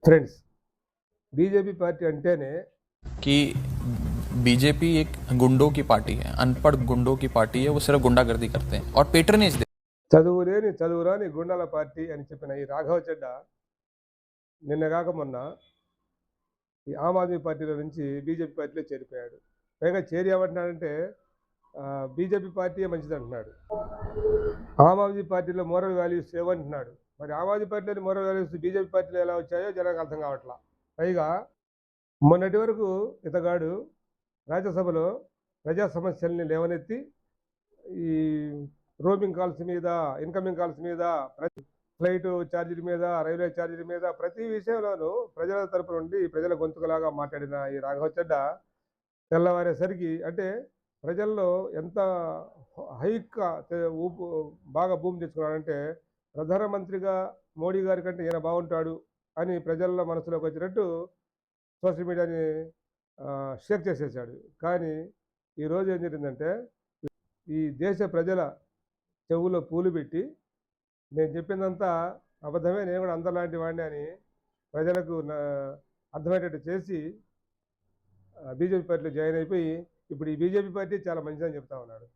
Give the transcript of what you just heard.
Friends BJP party अंटेने कि BJP एक गुंडों की पार्टी है, अनपढ़ गुंडों की पार्टी है। वो सिर्फ गुंडागर्दी करते हैं और पेट्रनेज देते చదువులేని చదువురాని గుండాల పార్టీ అని చెప్పిన ఈ రాఘవ చెడ్డ నిన్న కాక మొన్న ఈ ఆమ్ ఆద్మీ పార్టీలో నుంచి బీజేపీ పార్టీలో చేరిపోయాడు. పైగా చేరి ఏమంటున్నాడంటే బీజేపీ పార్టీ మంచిది అంటున్నాడు. ఆమ్ ఆద్మీ పార్టీలో మోరల్ వాల్యూస్ ఏమంటున్నాడు. మరి ఆమ్ ఆద్మీ పార్టీలోని మోరల్ వాల్యూస్ బీజేపీ పార్టీలో ఎలా వచ్చాయో జనానికి అర్థం కావట్లా. పైగా మొన్నటి వరకు ఇతగాడు రాజ్యసభలో ప్రజా సమస్యల్ని లేవనెత్తి ఈ రోమింగ్ కాల్స్ మీద, ఇన్కమింగ్ కాల్స్ మీద, ఫ్లైట్ ఛార్జీల మీద, రైల్వే ఛార్జీల మీద ప్రతి విషయంలోనూ ప్రజల తరపు నుండి ప్రజల గొంతుకలాగా మాట్లాడిన ఈ రాఘవ చెడ్డ తెల్లవారేసరికి అంటే ప్రజల్లో ఎంత హైక్గా ఊపు బాగా భూమి తెచ్చుకున్నాడంటే ప్రధానమంత్రిగా మోడీ గారి కంటే ఈయన బాగుంటాడు అని ప్రజల్లో మనసులోకి వచ్చినట్టు సోషల్ మీడియాని షేర్ చేసేసాడు. కానీ ఈరోజు ఏం జరిగిందంటే ఈ దేశ ప్రజల చెవులో పూలు పెట్టి నేను చెప్పిందంతా అబద్ధమే, నేను కూడా అందరిలాంటి వాడిని అని ప్రజలకు అర్థమయ్యేటట్టు చేసి బీజేపీ పార్టీలో జాయిన్ అయిపోయి ఇప్పుడు ఈ బీజేపీ పార్టీ చాలా మంచిదని చెప్తా ఉన్నాడు.